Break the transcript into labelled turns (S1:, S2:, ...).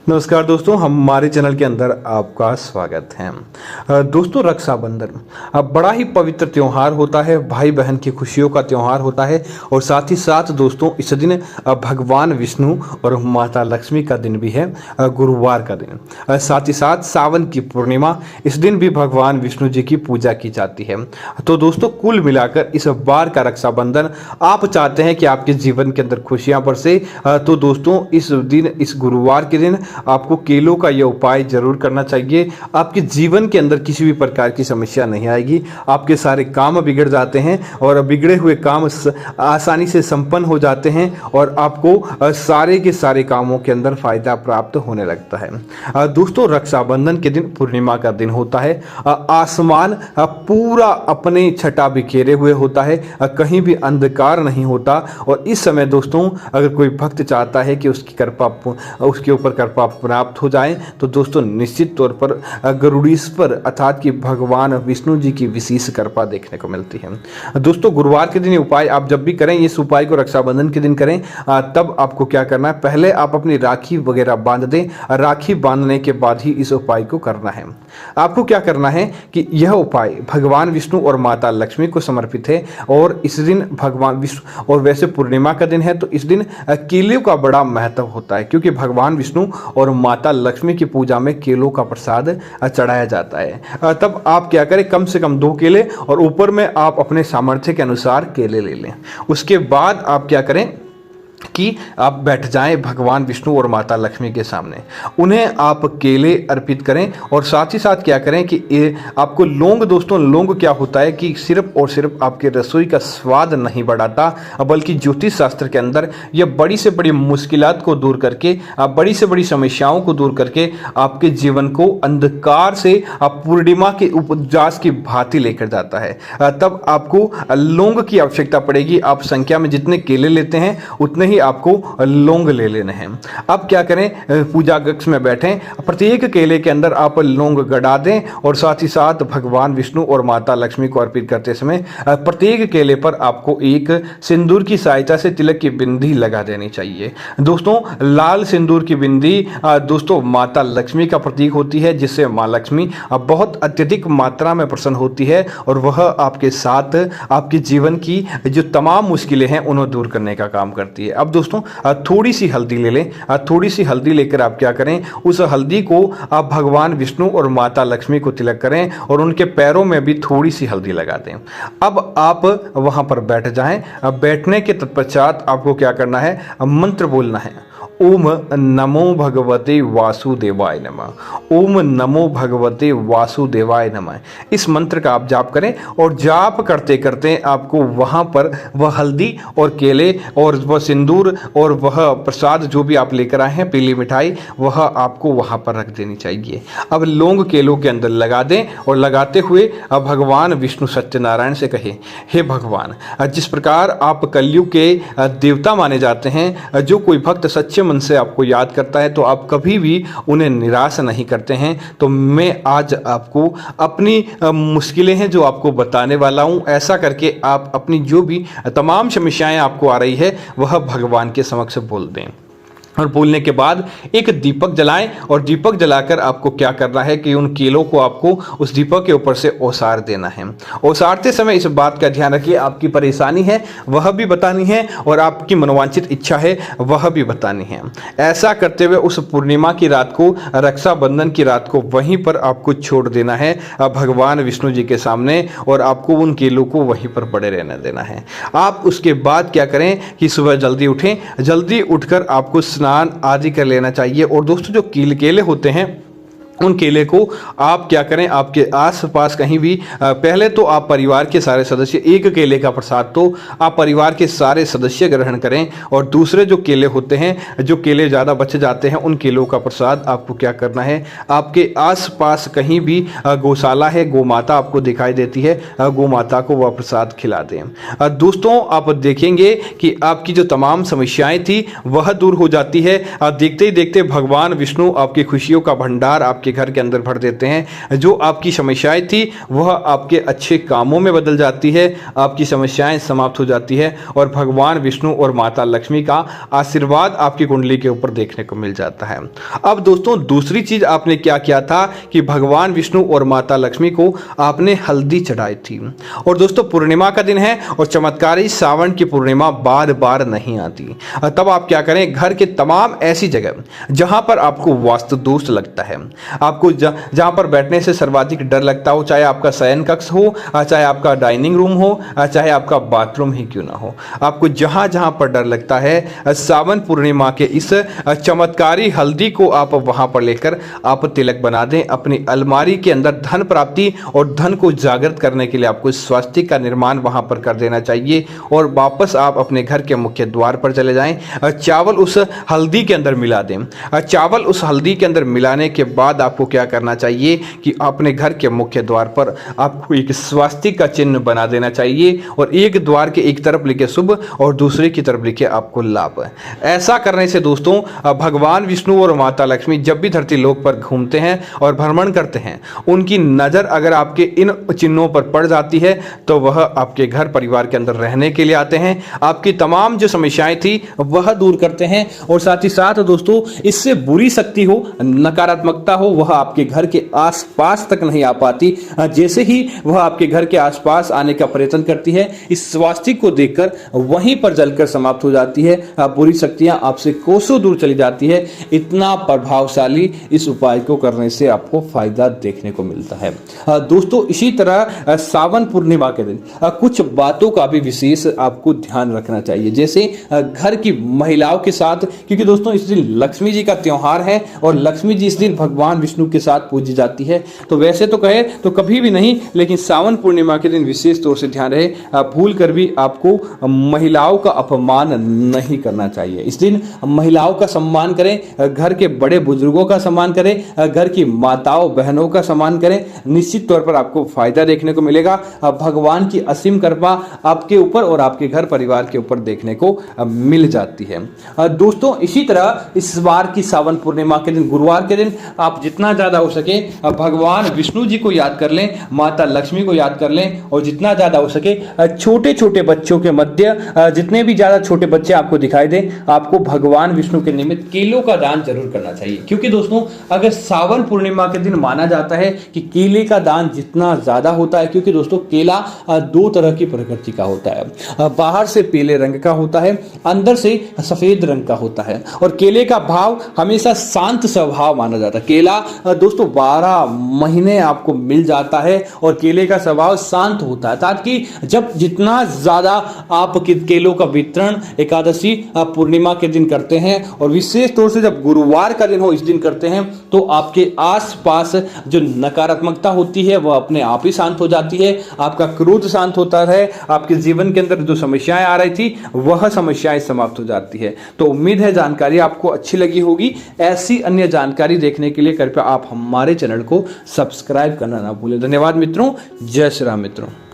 S1: नमस्कार दोस्तों, हमारे चैनल के अंदर आपका स्वागत है। दोस्तों, रक्षाबंधन अब बड़ा ही पवित्र त्यौहार होता है, भाई बहन की खुशियों का त्यौहार होता है। और साथ ही साथ दोस्तों, इस दिन भगवान विष्णु और माता लक्ष्मी का दिन भी है, गुरुवार का दिन। साथ ही साथ सावन की पूर्णिमा, इस दिन भी भगवान विष्णु जी की पूजा की जाती है। तो दोस्तों, कुल मिलाकर इस बार का रक्षाबंधन आप चाहते हैं कि आपके जीवन के अंदर खुशियां बरसे, तो दोस्तों इस दिन, इस गुरुवार के दिन आपको केलों का यह उपाय जरूर करना चाहिए। आपके जीवन के अंदर किसी भी प्रकार की समस्या नहीं आएगी, आपके सारे काम बिगड़ जाते हैं और बिगड़े हुए काम आसानी से संपन्न हो जाते हैं और आपको सारे के सारे कामों के अंदर फायदा प्राप्त होने लगता है। दोस्तों, रक्षाबंधन के दिन पूर्णिमा का दिन होता है। आसमान पूरा अपने छटा बिखेरे हुए होता है, कहीं भी अंधकार नहीं होता। और इस समय दोस्तों, अगर कोई भक्त चाहता है कि उसकी कृपा, उसके ऊपर कृपा प्राप्त हो जाए, तो दोस्तों निश्चित तौर पर गरुड़ीश्वर अर्थात कि भगवान विष्णु जी की विशेष कृपा देखने को मिलती है। दोस्तों, गुरुवार के दिन ये उपाय आप जब भी करें, इस उपाय को रक्षाबंधन के दिन करें, तब आपको क्या करना है, पहले आप अपनी राखी वगैरह बांध दें। राखी बांधने के बाद ही इस उपाय को करना है। आपको क्या करना है कि यह उपाय भगवान विष्णु और माता लक्ष्मी को समर्पित है। और इस दिन भगवान विष्णु, और वैसे पूर्णिमा का दिन है, तो इस दिन केलों का बड़ा महत्व होता है, क्योंकि भगवान विष्णु और माता लक्ष्मी की पूजा में केलों का प्रसाद चढ़ाया जाता है। तब आप क्या करें, कम से कम 2 केले और ऊपर में आप अपने सामर्थ्य के अनुसार केले ले लें। उसके बाद आप क्या करें कि आप बैठ जाएं भगवान विष्णु और माता लक्ष्मी के सामने, उन्हें आप केले अर्पित करें। और साथ ही साथ क्या करें कि आपको लौंग, दोस्तों लौंग क्या होता है कि सिर्फ और सिर्फ आपके रसोई का स्वाद नहीं बढ़ाता, बल्कि ज्योतिष शास्त्र के अंदर यह बड़ी से बड़ी मुश्किलात को दूर करके, बड़ी से बड़ी समस्याओं को दूर करके आपके जीवन को अंधकार से पूर्णिमा के उपजास की भांति लेकर जाता है। तब आपको लौंग की आवश्यकता पड़ेगी। आप संख्या में जितने केले लेते हैं उतने ही आपको लौंग ले लेने हैं। अब क्या करें, पूजा कक्ष में बैठें, प्रत्येक केले के अंदर आप लौंग गड़ा दें और साथ ही साथ भगवान विष्णु और माता लक्ष्मी को अर्पित करते समय प्रत्येक केले पर आपको एक सिंदूर की सहायता से तिलक की बिंदी लगा देनी चाहिए। दोस्तों, लाल सिंदूर की बिंदी दोस्तों माता लक्ष्मी का प्रतीक होती है, जिससे माँ लक्ष्मी बहुत अत्यधिक मात्रा में प्रसन्न होती है और वह आपके साथ आपके जीवन की जो तमाम मुश्किलें हैं उन्हें दूर करने का काम करती है। अब दोस्तों, थोड़ी सी हल्दी ले लें। थोड़ी सी हल्दी लेकर आप क्या करें, उस हल्दी को आप भगवान विष्णु और माता लक्ष्मी को तिलक करें और उनके पैरों में भी थोड़ी सी हल्दी लगा दें। अब आप वहां पर बैठ जाएं। अब बैठने के तत्पश्चात आपको क्या करना है, मंत्र बोलना है। ओम नमो भगवते वासुदेवाय नमः। ओम नमो भगवते वासुदेवाय नमः। इस मंत्र का आप जाप करें और जाप करते करते आपको वहाँ पर वह हल्दी और केले और वह सिंदूर और वह प्रसाद जो भी आप लेकर आए हैं, पीली मिठाई, वह आपको वहाँ पर रख देनी चाहिए। अब लौंग केलों के अंदर लगा दें और लगाते हुए अब भगवान विष्णु सत्यनारायण से कहे, हे भगवान, जिस प्रकार आप कलयुग के देवता माने जाते हैं, जो कोई भक्त सच्चे मन से आपको याद करता है तो आप कभी भी उन्हें निराश नहीं करते हैं। तो मैं आज आपको अपनी मुश्किलें हैं जो आपको बताने वाला हूं। ऐसा करके आप अपनी जो भी तमाम समस्याएं आपको आ रही है वह भगवान के समक्ष बोल दें। और बोलने के बाद एक दीपक जलाएं और दीपक जलाकर आपको क्या करना है कि उन केलों को आपको उस दीपक के ऊपर से ओसार देना है। ओसारते समय इस बात का ध्यान रखिए, आपकी परेशानी है वह भी बतानी है और आपकी मनोवांछित इच्छा है वह भी बतानी है। ऐसा करते हुए उस पूर्णिमा की रात को, रक्षाबंधन की रात को वहीं पर आपको छोड़ देना है भगवान विष्णु जी के सामने और आपको उन केलों को वहीं पर पड़े रहने देना है। आप उसके बाद क्या करें कि सुबह जल्दी उठें। जल्दी उठकर आपको स्नान आदि कर लेना चाहिए। और दोस्तों, जो केले होते हैं उन केले को आप क्या करें, आपके आसपास कहीं भी, पहले तो आप परिवार के सारे सदस्य, एक केले का प्रसाद तो आप परिवार के सारे सदस्य ग्रहण करें। और दूसरे जो केले होते हैं, जो केले ज़्यादा बच जाते हैं, उन केलों का प्रसाद आपको क्या करना है, आपके आसपास कहीं भी गौशाला है, गौमाता आपको दिखाई देती है, गौमाता को वह प्रसाद खिला दें। दोस्तों, आप देखेंगे कि आपकी जो तमाम समस्याएं थी वह दूर हो जाती है। देखते ही देखते भगवान विष्णु आपकी खुशियों का भंडार आपके आपके घर के अंदर भर देते हैं। जो आपकी समस्याएं थी वह आपके अच्छे कामों में बदल जाती है, आपकी समस्याएं समाप्त हो जाती है और भगवान विष्णु और माता लक्ष्मी का आशीर्वाद आपकी कुंडली के ऊपर देखने को मिल जाता है। अब दोस्तों दूसरी चीज आपने क्या किया था कि भगवान विष्णु और माता लक्ष्मी को आपने हल्दी चढ़ाई थी। और दोस्तों पूर्णिमा का दिन है और चमत्कारी सावन की पूर्णिमा बार बार नहीं आती। तब आप क्या करें, घर के तमाम ऐसी जगह जहां पर आपको वास्तु दोष लगता है, आपको जहां पर बैठने से सर्वाधिक डर लगता हो, चाहे आपका शयन कक्ष हो, चाहे आपका डाइनिंग रूम हो, चाहे आपका बाथरूम ही क्यों ना हो, आपको जहां जहां पर डर लगता है सावन पूर्णिमा के इस चमत्कारी हल्दी को आप वहां पर लेकर आप तिलक बना दें। अपनी अलमारी के अंदर धन प्राप्ति और धन को जागृत करने के लिए आपको स्वास्तिक का निर्माण वहां पर कर देना चाहिए और वापस आप अपने घर के मुख्य द्वार पर चले जाएं। चावल उस हल्दी के अंदर मिला दें। चावल उस हल्दी के अंदर मिलाने के बाद आपको क्या करना चाहिए कि अपने घर के मुख्य द्वार पर आपको एक स्वास्तिक का चिन्ह बना देना चाहिए और एक द्वार के एक तरफ लिखे शुभ और दूसरे की तरफ लिखे आपको लाभ। ऐसा करने से दोस्तों भगवान विष्णु और माता लक्ष्मी जब भी धरती लोक पर घूमते हैं और भ्रमण करते हैं, उनकी नजर अगर आपके इन चिन्हों पर पड़ जाती है तो वह आपके घर परिवार के अंदर रहने के लिए आते हैं, आपकी तमाम जो समस्याएं थी वह दूर करते हैं और साथ ही साथ दोस्तों इससे बुरी शक्ति हो, नकारात्मकता हो, वह आपके घर के आसपास तक नहीं आ पाती। जैसे ही वह आपके घर के आसपास आने का प्रयत्न करती है, इस स्वास्तिक को देखकर वहीं पर जलकर समाप्त हो जाती है। बुरी शक्तियां आपसे कोसों दूर चली जाती है। इतना प्रभावशाली इस उपाय को करने से आपको फायदा देखने को मिलता है। दोस्तों इसी तरह सावन पूर्णिमा के दिन कुछ बातों का भी विशेष आपको ध्यान रखना चाहिए। जैसे घर की महिलाओं के साथ, क्योंकि दोस्तों इस दिन लक्ष्मी जी का त्योहार है और लक्ष्मी जी इस दिन भगवान विष्णु के साथ पूजी जाती है। तो वैसे तो कहे तो कभी भी नहीं, लेकिन सावन पूर्णिमा के दिन विशेष तौर से ध्यान रहे, भूल कर भी आपको महिलाओं का अपमान नहीं करना चाहिए। इस दिन महिलाओं का सम्मान करें, घर के बड़े बुजुर्गों का सम्मान करें, घर की माताओं बहनों का सम्मान करें। निश्चित तौर पर आपको फायदा देखने को मिलेगा। भगवान की असीम कृपा आपके ऊपर और आपके घर परिवार के ऊपर देखने को मिल जाती है। दोस्तों इसी तरह इस बार की सावन पूर्णिमा के दिन, गुरुवार के दिन, आप जितना ज्यादा हो सके भगवान विष्णु जी को याद कर लें, माता लक्ष्मी को याद कर लें और जितना ज्यादा हो सके छोटे छोटे बच्चों के मध्य, जितने भी ज्यादा छोटे बच्चे आपको दिखाई दें, आपको भगवान विष्णु के निमित्त केलों का दान जरूर करना चाहिए। क्योंकि दोस्तों अगर सावन पूर्णिमा के दिन माना जाता है कि केले का दान जितना ज्यादा होता है, क्योंकि दोस्तों केला दो तरह की प्रकृति का होता है, बाहर से पीले रंग का होता है, अंदर से सफेद रंग का होता है और केले का भाव हमेशा शांत स्वभाव माना जाता है। केला दोस्तों 12 महीने आपको मिल जाता है और केले का स्वभाव शांत होता है, ताकि जब जितना ज्यादा आप केलों का वितरण एकादशी पूर्णिमा के दिन करते हैं और विशेष तौर से जब गुरुवार का दिन हो इस दिन करते हैं, तो आपके आसपास जो नकारात्मकता होती है वह अपने आप ही शांत हो जाती है, आपका क्रोध शांत होता है, आपके जीवन के अंदर जो समस्याएं आ रही थी वह समस्याएं समाप्त हो जाती है। तो उम्मीद है जानकारी आपको अच्छी लगी होगी। ऐसी अन्य जानकारी देखने के लिए कृपया आप हमारे चैनल को सब्सक्राइब करना ना भूलें। धन्यवाद मित्रों, जय श्री राम मित्रों।